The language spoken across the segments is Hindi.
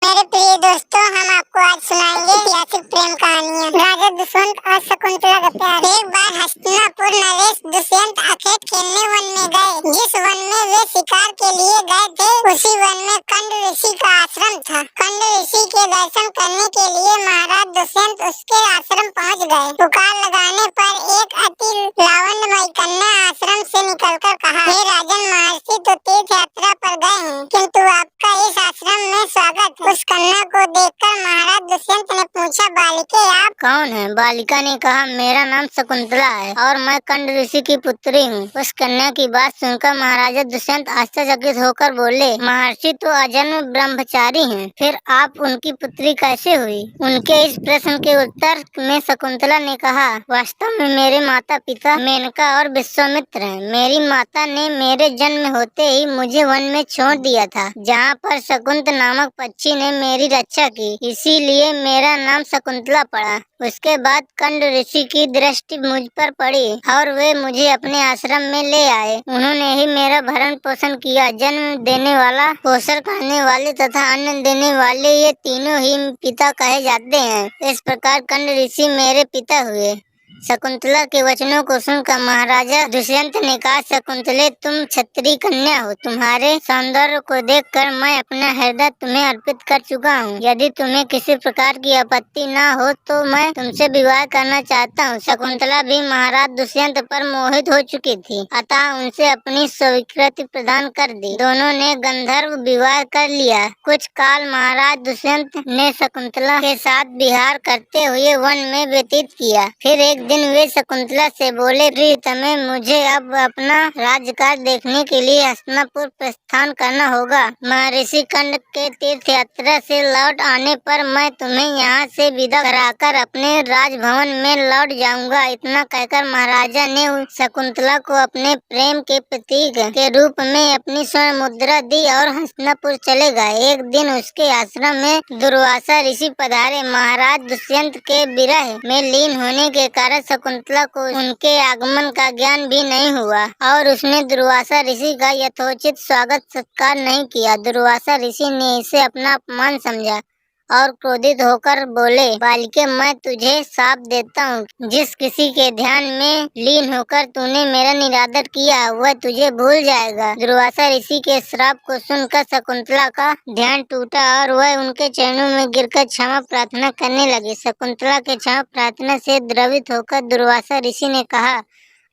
मेरे प्रिय दोस्तों, हम आपको आज सुनाएंगे ऐतिहासिक प्रेम कहानियाँ। राजा दुष्यंत और शकुंतला का प्यार। एक बार हस्तिनापुर नरेश दुष्यंत अखेट खेलने वन में गए। जिस वन में वे शिकार के लिए गए थे, उसी वन में कंड ऋषि का आश्रम था। कंड ऋषि के दर्शन करने के लिए महाराज दुष्यंत उसके आश्रम पहुँच गए। पुकार लगाने पर एक अति लावण्यमयी कन्या आश्रम से निकलकर कहा, हे राजन, महर्षि तो तीर्थ यात्रा पर गए हैं, किंतु आपका इस आश्रम में स्वागत है। उस कन्या को देखकर महाराज दुष्यंत ने पूछा, बालिके आप कौन है? बालिका ने कहा, मेरा नाम शकुंतला है और मैं कंड ऋषि की पुत्री हूँ। उस कन्या की बात सुनकर महाराजा दुष्यंत आश्चर्यचकित होकर बोले, महर्षि तो अजन्म ब्रह्मचारी हैं, फिर आप उनकी पुत्री कैसे हुई? उनके इस प्रश्न के उत्तर में शकुंतला ने कहा, वास्तव में मेरे माता पिता मेनका और विश्वामित्र हैं। मेरी माता ने मेरे जन्म होते ही मुझे वन में छोड़ दिया था, जहाँ पर शकुंत नामक पक्षी ने मेरी रक्षा की, इसीलिए मेरा नाम शकुंतला पड़ा। उसके बाद कंड ऋषि की दृष्टि मुझ पर पड़ी और वे मुझे अपने आश्रम में ले आए। उन्होंने ही मेरा भरण पोषण किया। जन्म देने वाला, पोषण करने वाले तथा अन्न देने वाले, ये तीनों ही पिता कहे जाते हैं। इस प्रकार कंड ऋषि मेरे पिता हुए। शकुंतला के वचनों को सुनकर महाराजा दुष्यंत ने कहा, शकुंतले, तुम क्षत्रिय कन्या हो। तुम्हारे सौंदर्य को देखकर मैं अपना हृदय तुम्हें अर्पित कर चुका हूँ। यदि तुम्हें किसी प्रकार की आपत्ति न हो तो मैं तुमसे विवाह करना चाहता हूँ। शकुंतला भी महाराज दुष्यंत पर मोहित हो चुकी थी, अतः उनसे अपनी स्वीकृति प्रदान कर दी। दोनों ने गंधर्व विवाह कर लिया। कुछ काल महाराज दुष्यंत ने शकुंतला के साथ विहार करते हुए वन में व्यतीत किया। फिर एक दिन वे शकुंतला से बोले, प्रियतमे, मुझे अब अपना राज्यकाल देखने के लिए हस्तिनापुर प्रस्थान करना होगा। महर्षि कंड के तीर्थ यात्रा से लौट आने पर मैं तुम्हें यहाँ से विदा कराकर अपने राजभवन में लौट जाऊंगा। इतना कहकर महाराजा ने शकुंतला को अपने प्रेम के प्रतीक के रूप में अपनी स्वर्ण मुद्रा दी और हस्तिनापुर चले गए। एक दिन उसके आश्रम में दुर्वासा ऋषि पधारे। महाराज दुष्यंत के विरह में लीन होने के कारण शकुंतला को उनके आगमन का ज्ञान भी नहीं हुआ और उसने दुर्वासा ऋषि का यथोचित स्वागत सत्कार नहीं किया। दुर्वासा ऋषि ने इसे अपना अपमान समझा और क्रोधित होकर बोले, बालिके, मैं तुझे शाप देता हूँ। जिस किसी के ध्यान में लीन होकर तूने मेरा निरादर किया, वह तुझे भूल जाएगा। दुर्वासा ऋषि के श्राप को सुनकर शकुंतला का ध्यान टूटा और वह उनके चरणों में गिरकर क्षमा प्रार्थना करने लगी। शकुंतला के क्षमा प्रार्थना से द्रवित होकर दुर्वासा ऋषि ने कहा,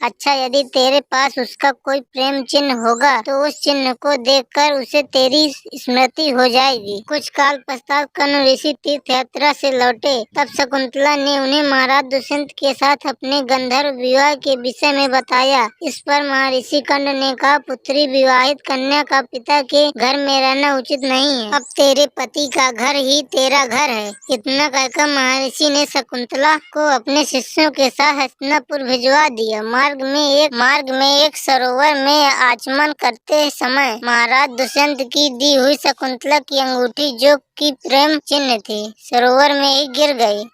अच्छा, यदि तेरे पास उसका कोई प्रेम चिन्ह होगा तो उस चिन्ह को देखकर उसे तेरी स्मृति हो जाएगी। कुछ काल पश्चात कंड ऋषि तीर्थ यात्रा से लौटे। तब शकुंतला ने उन्हें महाराज दुष्यंत के साथ अपने गंधर्व विवाह के विषय में बताया। इस पर महर्षि कंड ने कहा, पुत्री, विवाहित कन्या का पिता के घर में रहना उचित नहीं है। अब तेरे पति का घर ही तेरा घर है। इतना कहकर महर्षि ने शकुंतला को अपने शिष्यों के साथ हस्तिनापुर भिजवा दिया। मार्ग में एक सरोवर में आचमन करते समय महाराज दुष्यंत की दी हुई शकुंतला की अंगूठी, जो कि प्रेम चिन्ह थी, सरोवर में ही गिर गई।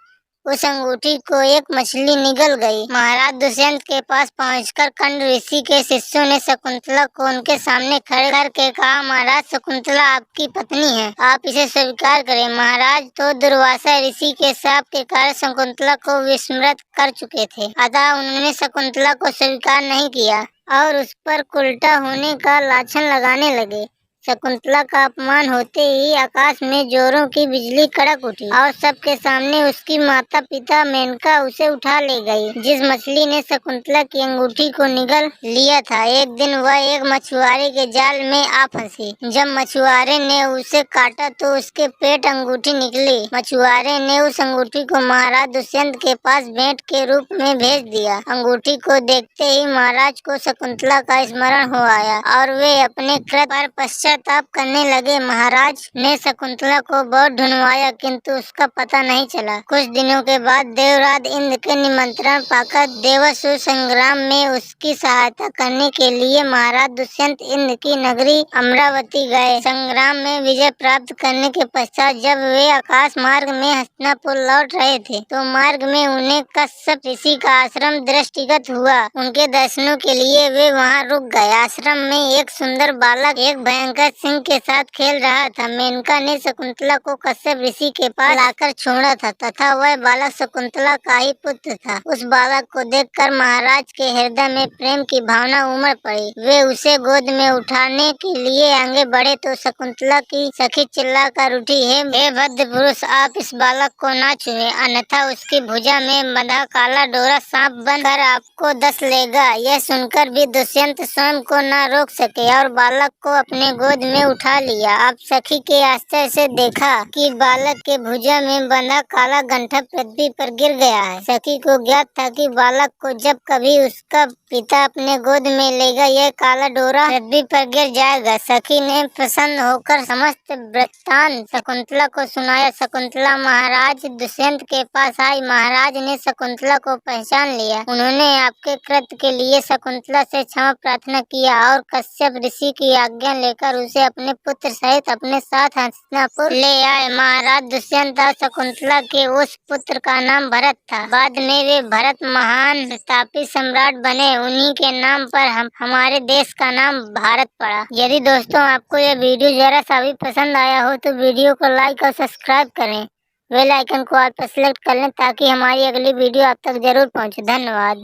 उस अंगूठी को एक मछली निगल गई। महाराज दुष्यंत के पास पहुंचकर कंड ऋषि के शिष्यों ने शकुंतला को उनके सामने खड़े करके कहा, महाराज, शकुंतला आपकी पत्नी है, आप इसे स्वीकार करें। महाराज तो दुर्वासा ऋषि के शाप के कारण शकुंतला को विस्मृत कर चुके थे, अतः उन्होंने शकुंतला को स्वीकार नहीं किया और उस पर उल्टा होने का लाछन लगाने लगे। शकुंतला का अपमान होते ही आकाश में जोरों की बिजली कड़क उठी और सबके सामने उसकी माता पिता मेनका उसे उठा ले गई। जिस मछली ने शकुंतला की अंगूठी को निगल लिया था, एक दिन वह एक मछुआरे के जाल में आ फंसी। जब मछुआरे ने उसे काटा तो उसके पेट अंगूठी निकली। मछुआरे ने उस अंगूठी को महाराज दुष्यंत के पास भेंट के रूप में भेज दिया। अंगूठी को देखते ही महाराज को शकुंतला का स्मरण हो आया और वे अपने कृत पर पश्चाताप करने लगे। महाराज ने शकुंतला को बहुत ढूंढवाया, किंतु उसका पता नहीं चला। कुछ दिनों के बाद देवराज इंद्र के निमंत्रण पाकर देवासुर संग्राम में उसकी सहायता करने के लिए महाराज दुष्यंत इंद्र की नगरी अमरावती गए। संग्राम में विजय प्राप्त करने के पश्चात जब वे आकाश मार्ग में हस्तिनापुर लौट रहे थे तो मार्ग में उन्हें कश्यप ऋषि का आश्रम दृष्टिगत हुआ। उनके दर्शनों के लिए वे वहाँ रुक गए। आश्रम में एक सुंदर बालक एक भयंकर सतत सिंह के साथ खेल रहा था। मेनका ने शकुंतला को कश्यप ऋषि के पास लाकर छोड़ा था तथा वह बालक शकुंतला का ही पुत्र था। उस बालक को देखकर महाराज के हृदय में प्रेम की भावना उमड़ पड़ी। वे उसे गोद में उठाने के लिए आगे बढ़े तो शकुंतला की सखी चिल्लाकर उठी, हे भद्र पुरुष, आप इस बालक को ना छुए, अन्यथा उसकी भुजा में बंधा काला डोरा सांप बनकर आपको डस लेगा। यह सुनकर भी दुष्यंत स्वयं को न रोक सके और बालक को अपने गोद में उठा लिया। आप सखी के आश्चर्य से देखा कि बालक के भुजा में बंधा काला गंठा पृथ्वी पर गिर गया है। सखी को ज्ञात था कि बालक को जब कभी उसका पिता अपने गोद में लेगा यह काला डोरा पृथ्वी पर गिर जाएगा। सखी ने प्रसन्न होकर समस्त वृत्तांत शकुंतला को सुनाया। शकुंतला महाराज दुष्यंत के पास आई। महाराज ने शकुंतला को पहचान लिया। उन्होंने आपके कृत्य के लिए शकुंतला से क्षमा प्रार्थना किया और कश्यप ऋषि की आज्ञा लेकर उसे अपने पुत्र सहित अपने साथ हस्तिनापुर ले आए। महाराज दुष्यंत और शकुंतला के उस पुत्र का नाम भरत था। बाद में वे भरत महान प्रतापी सम्राट बने। उन्हीं के नाम पर हमारे देश का नाम भारत पड़ा। यदि दोस्तों आपको यह वीडियो जरा सा भी पसंद आया हो तो वीडियो को लाइक और सब्सक्राइब करें। बेल आइकन को ऑल पर सेलेक्ट कर लें ताकि हमारी अगली वीडियो आप तक जरूर पहुंचे। धन्यवाद।